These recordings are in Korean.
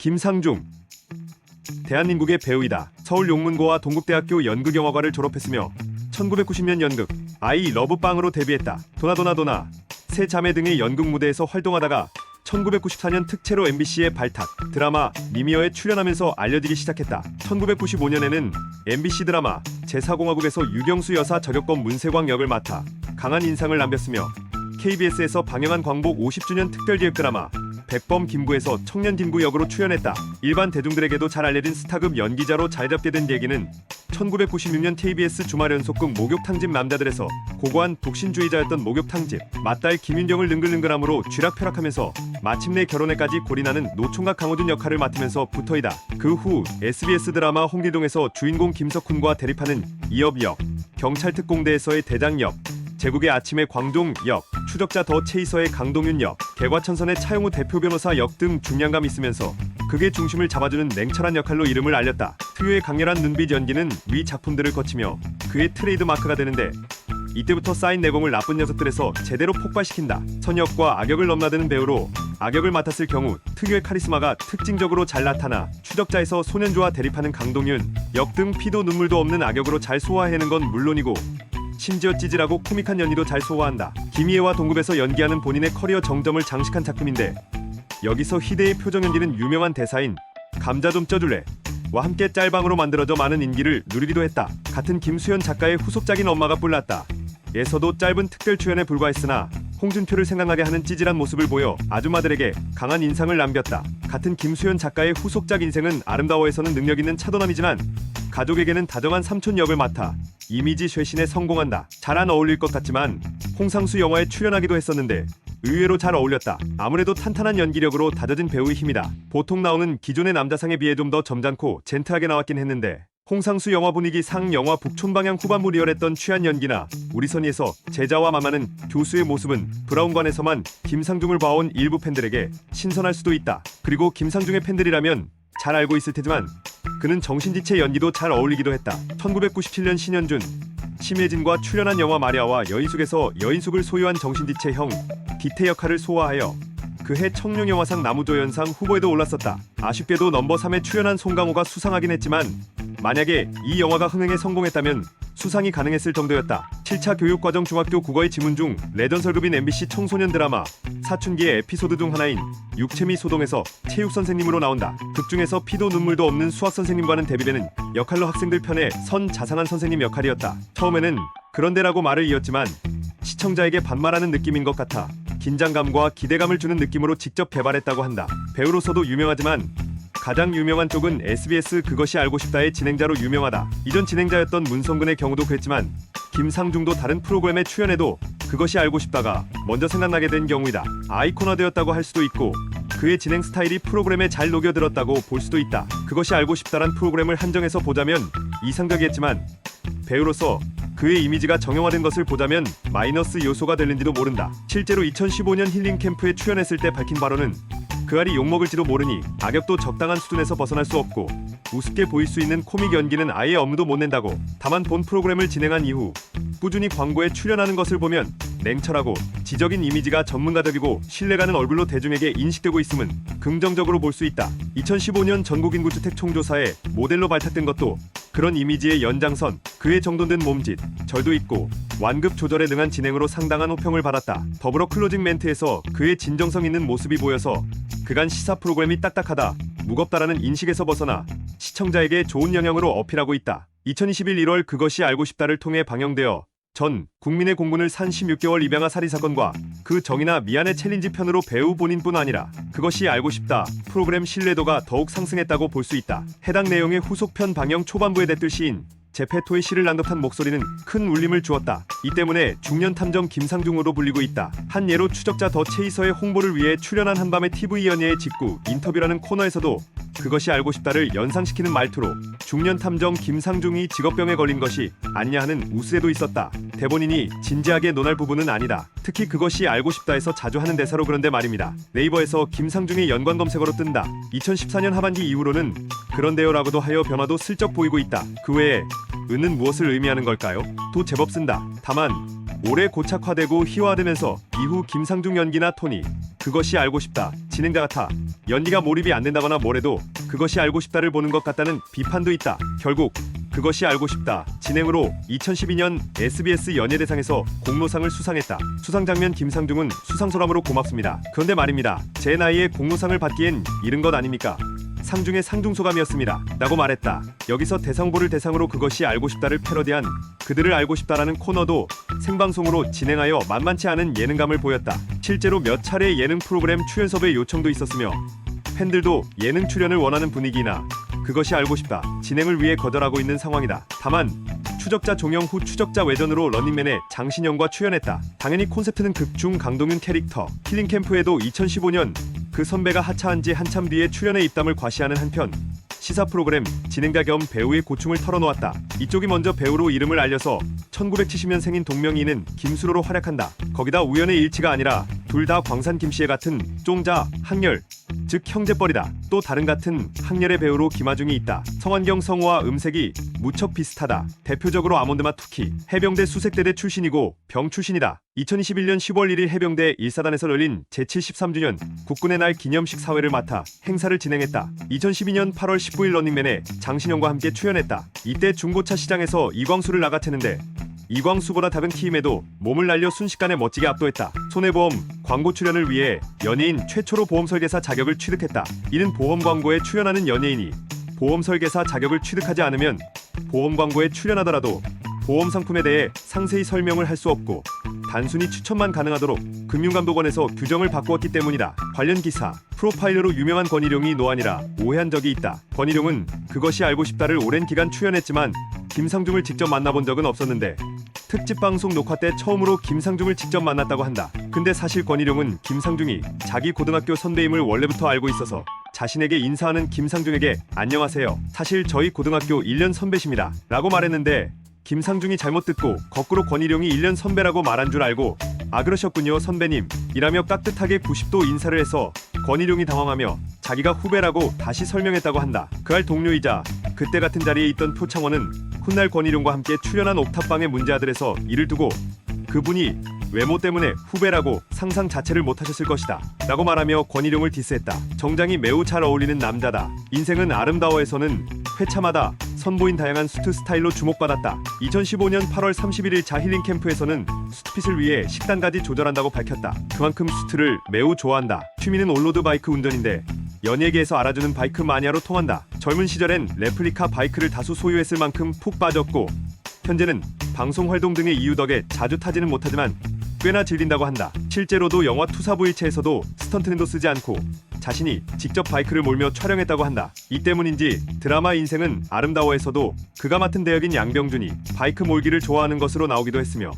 김상중, 대한민국의 배우이다. 서울 용문고와 동국대학교 연극영화과를 졸업했으며 1990년 연극 아이 러브빵으로 데뷔했다. 도나도나도나, 세 자매 등의 연극 무대에서 활동하다가 1994년 특채로 MBC에 발탁, 드라마 미미어에 출연하면서 알려지기 시작했다. 1995년에는 MBC 드라마 제4공화국에서 유경수 여사 저격권 문세광 역을 맡아 강한 인상을 남겼으며 KBS에서 방영한 광복 50주년 특별기획 드라마 백범 김구에서 청년 김구 역으로 출연했다. 일반 대중들에게도 잘 알려진 스타급 연기자로 자리잡게 된 계기는 1996년 KBS 주말 연속극 목욕탕집 남자들에서 고고한 독신주의자였던 목욕탕집 맏딸 김윤경을 능글능글함으로 쥐락펴락하면서 마침내 결혼에까지 골인하는 노총각 강호준 역할을 맡으면서 붙어이다. 그 후 SBS 드라마 홍길동에서 주인공 김석훈과 대립하는 이업 역, 경찰특공대에서의 대장 역, 제국의 아침의 광종 역, 추적자 더 체이서의 강동윤 역, 개과천선의 차용우 대표 변호사 역 등 중량감 있으면서 극의 중심을 잡아주는 냉철한 역할로 이름을 알렸다. 특유의 강렬한 눈빛 연기는 위 작품들을 거치며 그의 트레이드 마크가 되는데 이때부터 쌓인 내공을 나쁜 녀석들에서 제대로 폭발시킨다. 선역과 악역을 넘나드는 배우로 악역을 맡았을 경우 특유의 카리스마가 특징적으로 잘 나타나 추적자에서 소년조와 대립하는 강동윤 역 등 피도 눈물도 없는 악역으로 잘 소화해내는 건 물론이고 심지어 찌질하고 코믹한 연기도 잘 소화한다. 김희애와 동급에서 연기하는 본인의 커리어 정점을 장식한 작품인데 여기서 희대의 표정 연기는 유명한 대사인 감자 좀 쪄줄래? 와 함께 짤방으로 만들어져 많은 인기를 누리기도 했다. 같은 김수현 작가의 후속작인 엄마가 뿔났다 에서도 짧은 특별 출연에 불과했으나 홍준표를 생각나게 하는 찌질한 모습을 보여 아줌마들에게 강한 인상을 남겼다. 같은 김수현 작가의 후속작 인생은 아름다워에서는 능력 있는 차도남이지만 가족에게는 다정한 삼촌 역을 맡아 이미지 쇄신에 성공한다. 잘 안 어울릴 것 같지만 홍상수 영화에 출연하기도 했었는데 의외로 잘 어울렸다. 아무래도 탄탄한 연기력으로 다져진 배우의 힘이다. 보통 나오는 기존의 남자상에 비해 좀 더 점잖고 젠틀하게 나왔긴 했는데 홍상수 영화 분위기 상 영화 북촌방향 후반부 리얼했던 취한 연기나 우리선이에서 제자와 만나는 교수의 모습은 브라운관에서만 김상중을 봐온 일부 팬들에게 신선할 수도 있다. 그리고 김상중의 팬들이라면 잘 알고 있을 테지만 그는 정신지체 연기도 잘 어울리기도 했다. 1997년 신현준, 심혜진과 출연한 영화 마리아와 여인숙에서 여인숙을 소유한 정신지체 형 기태 역할을 소화하여 그해 청룡영화상 나무조연상 후보에도 올랐었다. 아쉽게도 넘버 3에 출연한 송강호가 수상하긴 했지만 만약에 이 영화가 흥행에 성공했다면 수상이 가능했을 정도였다. 7차 교육과정 중학교 국어의 지문 중 레전설급인 MBC 청소년 드라마 사춘기의 에피소드 중 하나인 육체미 소동에서 체육 선생님으로 나온다. 극 중에서 피도 눈물도 없는 수학 선생님과는 대비되는 역할로 학생들 편에 선 자상한 선생님 역할이었다. 처음에는 그런데라고 말을 이었지만 시청자에게 반말하는 느낌인 것 같아 긴장감과 기대감을 주는 느낌으로 직접 개발했다고 한다. 배우로서도 유명하지만 가장 유명한 쪽은 SBS 그것이 알고 싶다의 진행자로 유명하다. 이전 진행자였던 문성근의 경우도 그랬지만 김상중도 다른 프로그램에 출연해도 그것이 알고 싶다가 먼저 생각나게 된 경우이다. 아이콘화되었다고 할 수도 있고 그의 진행 스타일이 프로그램에 잘 녹여들었다고 볼 수도 있다. 그것이 알고 싶다란 프로그램을 한정해서 보자면 이상적이었지만 배우로서 그의 이미지가 정형화된 것을 보자면 마이너스 요소가 될는지도 모른다. 실제로 2015년 힐링 캠프에 출연했을 때 밝힌 발언은 그 알이 욕먹을지도 모르니 악역도 적당한 수준에서 벗어날 수 없고 우습게 보일 수 있는 코믹 연기는 아예 업무도 못 낸다고. 다만 본 프로그램을 진행한 이후 꾸준히 광고에 출연하는 것을 보면 냉철하고 지적인 이미지가 전문가적이고 신뢰가는 얼굴로 대중에게 인식되고 있음은 긍정적으로 볼 수 있다. 2015년 전국인구주택 총조사에 모델로 발탁된 것도 그런 이미지의 연장선, 그의 정돈된 몸짓, 절도 있고 완급 조절에 능한 진행으로 상당한 호평을 받았다. 더불어 클로징 멘트에서 그의 진정성 있는 모습이 보여서 그간 시사 프로그램이 딱딱하다, 무겁다라는 인식에서 벗어나 시청자에게 좋은 영향으로 어필하고 있다. 2021 1월 그것이 알고 싶다를 통해 방영되어 전 국민의 공분을 산 16개월 입양아 살인 사건과 그 정의나 미안해 챌린지 편으로 배우 본인뿐 아니라 그것이 알고 싶다 프로그램 신뢰도가 더욱 상승했다고 볼 수 있다. 해당 내용의 후속편 방영 초반부에 대뜰 시인 제페토의 시를 낭독한 목소리는 큰 울림을 주었다. 이 때문에 중년 탐정 김상중으로 불리고 있다. 한 예로 추적자 더 체이서의 홍보를 위해 출연한 한밤의 TV 연예의 직구 인터뷰라는 코너에서도 그것이 알고 싶다를 연상시키는 말투로 중년 탐정 김상중이 직업병에 걸린 것이 아니냐 하는 우스에도 있었다. 대본인이 진지하게 논할 부분은 아니다. 특히 그것이 알고 싶다에서 자주 하는 대사로 그런데 말입니다. 네이버에서 김상중의 연관 검색어로 뜬다. 2014년 하반기 이후로는 그런데요라고도 하여 변화도 슬쩍 보이고 있다. 그 외에 은은 무엇을 의미하는 걸까요? 도 제법 쓴다. 다만 오래 고착화되고 희화화되면서 이후 김상중 연기나 톤이 그것이 알고 싶다 진행자 같아 연기가 몰입이 안 된다거나 뭐래도 그것이 알고 싶다를 보는 것 같다는 비판도 있다. 결국 그것이 알고 싶다 진행으로 2012년 SBS 연예대상에서 공로상을 수상했다. 수상 장면 김상중은 수상소감으로 고맙습니다. 그런데 말입니다. 제 나이에 공로상을 받기엔 이른 것 아닙니까? 상중의 상중소감이었습니다. 라고 말했다. 여기서 대상보를 대상으로 그것이 알고 싶다를 패러디한 그들을 알고 싶다라는 코너도 생방송으로 진행하여 만만치 않은 예능감을 보였다. 실제로 몇 차례 예능 프로그램 출연 섭외 요청도 있었으며 팬들도 예능 출연을 원하는 분위기나 그것이 알고 싶다 진행을 위해 거절하고 있는 상황이다. 다만 추적자 종영 후 추적자 외전으로 런닝맨에 장신영과 출연했다. 당연히 콘셉트는 극중 강동윤 캐릭터. 힐링캠프에도 2015년 그 선배가 하차한 지 한참 뒤에 출연에 입담을 과시하는 한편 시사 프로그램 진행자 겸 배우의 고충을 털어놓았다. 이쪽이 먼저 배우로 이름을 알려서 1970년 생인 동명이인은 김수로로 활약한다. 거기다 우연의 일치가 아니라 둘 다 광산 김씨의 같은 쫑자 학렬 즉 형제뻘이다. 또 다른 같은 학렬의 배우로 김하중이 있다. 성환경 성우와 음색이 무척 비슷하다. 대표적으로 아몬드맛 투키 해병대 수색대대 출신이고 병 출신이다. 2021년 10월 1일 해병대 1사단에서 열린 제73주년 국군의 날 기념식 사회를 맡아 행사를 진행했다. 2012년 8월 19일 런닝맨에 장신영과 함께 출연했다. 이때 중고차 시장에서 이광수를 나가채는데 이광수보다 작은 키임에도 몸을 날려 순식간에 멋지게 압도했다. 손해보험 광고 출연을 위해 연예인 최초로 보험 설계사 자격을 취득했다. 이는 보험 광고에 출연하는 연예인이 보험 설계사 자격을 취득하지 않으면 보험 광고에 출연하더라도 보험 상품에 대해 상세히 설명을 할 수 없고 단순히 추천만 가능하도록 금융감독원에서 규정을 바꾸었기 때문이다. 관련 기사 프로파일러로 유명한 권희룡이 노안이라 오해한 적이 있다. 권희룡은 그것이 알고 싶다를 오랜 기간 출연했지만 김상중을 직접 만나본 적은 없었는데 특집 방송 녹화 때 처음으로 김상중을 직접 만났다고 한다. 근데 사실 권희룡은 김상중이 자기 고등학교 선배임을 원래부터 알고 있어서 자신에게 인사하는 김상중에게 안녕하세요. 사실 저희 고등학교 1년 선배십니다. 라고 말했는데 김상중이 잘못 듣고 거꾸로 권희룡이 1년 선배라고 말한 줄 알고 아 그러셨군요 선배님 이라며 깍듯하게 90도 인사를 해서 권희룡이 당황하며 자기가 후배라고 다시 설명했다고 한다. 그할 동료이자 그때 같은 자리에 있던 표창원은 훗날 권희룡과 함께 출연한 옥탑방의 문제아들에서 이를 두고 그분이 외모 때문에 후배라고 상상 자체를 못하셨을 것이다 라고 말하며 권희룡을 디스했다. 정장이 매우 잘 어울리는 남자다. 인생은 아름다워에서는 회차마다 선보인 다양한 수트 스타일로 주목받았다. 2015년 8월 31일 자 힐링 캠프에서는 수트핏을 위해 식단까지 조절한다고 밝혔다. 그만큼 수트를 매우 좋아한다. 취미는 올로드 바이크 운전인데 연예계에서 알아주는 바이크 마니아로 통한다. 젊은 시절엔 레플리카 바이크를 다수 소유했을 만큼 푹 빠졌고 현재는 방송 활동 등의 이유 덕에 자주 타지는 못하지만 꽤나 즐긴다고 한다. 실제로도 영화 투사부일체에서도 스턴트맨도 쓰지 않고 자신이 직접 바이크를 몰며 촬영했다고 한다. 이 때문인지 드라마 인생은 아름다워에서도 그가 맡은 대역인 양병준이 바이크 몰기를 좋아하는 것으로 나오기도 했으며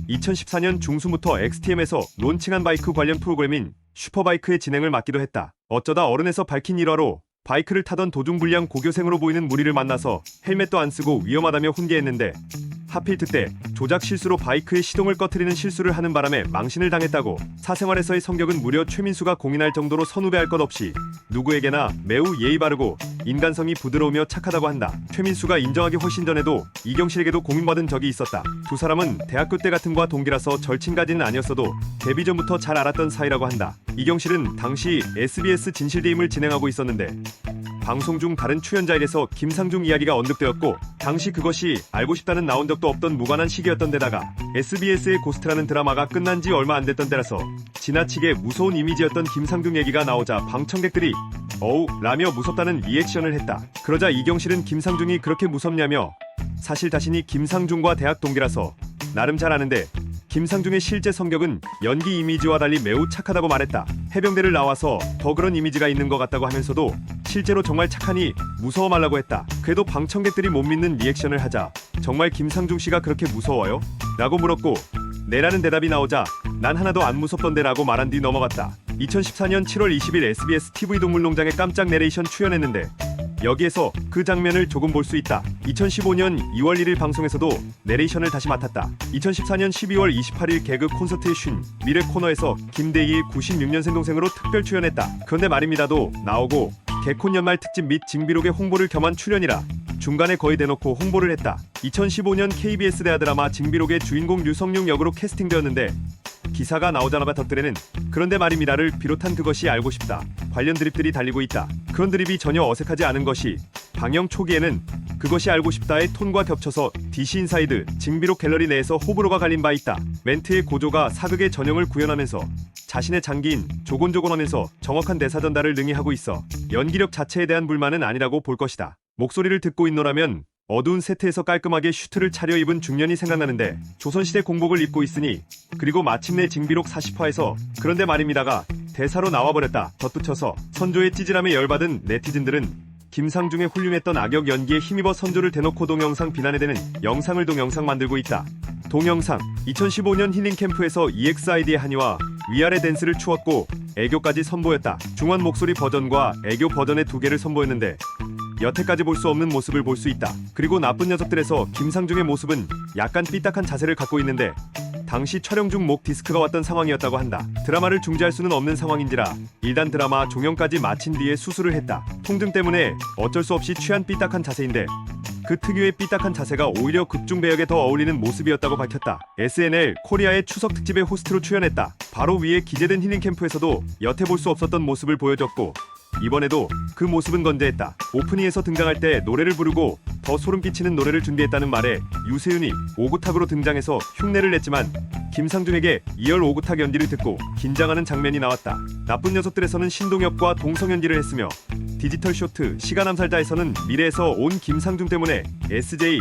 2014년 중순부터 XTM에서 론칭한 바이크 관련 프로그램인 슈퍼바이크의 진행을 맡기도 했다. 어쩌다 어른에서 밝힌 일화로 바이크를 타던 도중 불량 고교생으로 보이는 무리를 만나서 헬멧도 안 쓰고 위험하다며 훈계했는데 하필 그때 조작 실수로 바이크의 시동을 꺼트리는 실수를 하는 바람에 망신을 당했다고. 사생활에서의 성격은 무려 최민수가 공인할 정도로 선후배할 것 없이 누구에게나 매우 예의 바르고 인간성이 부드러우며 착하다고 한다. 최민수가 인정하기 훨씬 전에도 이경실에게도 고민받은 적이 있었다. 두 사람은 대학교 때 같은 과 동기라서 절친까지는 아니었어도 데뷔 전부터 잘 알았던 사이라고 한다. 이경실은 당시 SBS 진실대임을 진행하고 있었는데 방송 중 다른 출연자에게서 김상중 이야기가 언급되었고 당시 그것이 알고 싶다는 나온 적도 없던 무관한 시기였던 데다가 SBS의 고스트라는 드라마가 끝난 지 얼마 안 됐던 때라서 지나치게 무서운 이미지였던 김상중 얘기가 나오자 방청객들이 어우 라며 무섭다는 리액션을 했다. 그러자 이경실은 김상중이 그렇게 무섭냐며 사실 자신이 김상중과 대학 동기라서 나름 잘 아는데 김상중의 실제 성격은 연기 이미지와 달리 매우 착하다고 말했다. 해병대를 나와서 더 그런 이미지가 있는 것 같다고 하면서도 실제로 정말 착하니 무서워 말라고 했다. 그래도 방청객들이 못 믿는 리액션을 하자 정말 김상중 씨가 그렇게 무서워요? 라고 물었고 네라는 대답이 나오자 난 하나도 안 무섭던데 라고 말한 뒤 넘어갔다. 2014년 7월 20일 SBS TV 동물농장에 깜짝 내레이션 출연했는데 여기에서 그 장면을 조금 볼 수 있다. 2015년 2월 1일 방송에서도 내레이션을 다시 맡았다. 2014년 12월 28일 개그 콘서트의 쉰 미래 코너에서 김대희의 96년생 동생으로 특별 출연했다. 그런데 말입니다도 나오고 개콘 연말 특집 및 징비록의 홍보를 겸한 출연이라 중간에 거의 대놓고 홍보를 했다. 2015년 KBS 대하드라마 징비록의 주인공 류성룡 역으로 캐스팅되었는데 기사가 나오자마자 덧글에는 그런데 말입니다를 비롯한 그것이 알고 싶다 관련 드립들이 달리고 있다. 그런 드립이 전혀 어색하지 않은 것이 방영 초기에는 그것이 알고 싶다의 톤과 겹쳐서 DC 인사이드 징비록 갤러리 내에서 호불호가 갈린 바 있다. 멘트의 고조가 사극의 전형을 구현하면서 자신의 장기인 조곤조곤하면서 정확한 대사 전달을 능히 하고 있어 연기력 자체에 대한 불만은 아니라고 볼 것이다. 목소리를 듣고 있노라면 어두운 세트에서 깔끔하게 슈트를 차려입은 중년이 생각나는데 조선시대 공복을 입고 있으니 그리고 마침내 징비록 40화에서 그런데 말입니다가 대사로 나와버렸다. 덧붙여서 선조의 찌질함에 열받은 네티즌들은 김상중의 훌륭했던 악역 연기에 힘입어 선조를 대놓고 동영상 비난에 대는 영상을 동영상 만들고 있다. 동영상 2015년 힐링 캠프에서 EXID의 한이와 위아래 댄스를 추었고 애교까지 선보였다. 중원 목소리 버전과 애교 버전의 두 개를 선보였는데 여태까지 볼 수 없는 모습을 볼 수 있다. 그리고 나쁜 녀석들에서 김상중의 모습은 약간 삐딱한 자세를 갖고 있는데 당시 촬영 중 목 디스크가 왔던 상황이었다고 한다. 드라마를 중지할 수는 없는 상황인지라 일단 드라마 종영까지 마친 뒤에 수술을 했다. 통증 때문에 어쩔 수 없이 취한 삐딱한 자세인데 그 특유의 삐딱한 자세가 오히려 극중 배역에 더 어울리는 모습이었다고 밝혔다. SNL 코리아의 추석 특집에 호스트로 출연했다. 바로 위에 기재된 힐링 캠프에서도 여태 볼 수 없었던 모습을 보여줬고 이번에도 그 모습은 건재했다. 오프닝에서 등장할 때 노래를 부르고 더 소름 끼치는 노래를 준비했다는 말에 유세윤이 오구탁으로 등장해서 흉내를 냈지만 김상중에게 2열 오구탁 연기를 듣고 긴장하는 장면이 나왔다. 나쁜 녀석들에서는 신동엽과 동성 연기를 했으며 디지털 쇼트 시간 암살자에서는 미래에서 온 김상중 때문에 SJ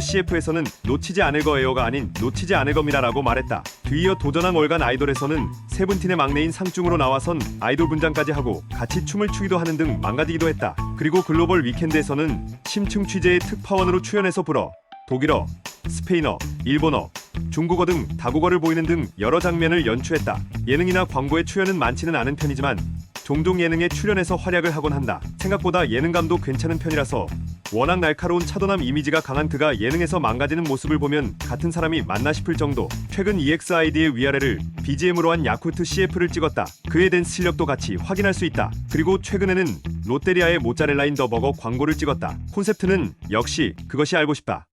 CF에서는 놓치지 않을 거예요가 아닌 놓치지 않을 겁니다라고 말했다. 뒤이어 도전한 월간 아이돌에서는 세븐틴의 막내인 상중으로 나와선 아이돌 분장까지 하고 같이 춤을 추기도 하는 등 망가지기도 했다. 그리고 글로벌 위켄드에서는 심층 취재의 특파원으로 출연해서 불어 독일어, 스페인어, 일본어, 중국어 등 다국어를 보이는 등 여러 장면을 연출했다. 예능이나 광고에 출연은 많지는 않은 편이지만 종종 예능에 출연해서 활약을 하곤 한다. 생각보다 예능감도 괜찮은 편이라서 워낙 날카로운 차도남 이미지가 강한 그가 예능에서 망가지는 모습을 보면 같은 사람이 맞나 싶을 정도. 최근 EXID의 위아래를 BGM으로 한 야쿠르트 CF를 찍었다. 그의 댄스 실력도 같이 확인할 수 있다. 그리고 최근에는 롯데리아의 모짜렐라인 더 버거 광고를 찍었다. 콘셉트는 역시 그것이 알고 싶다.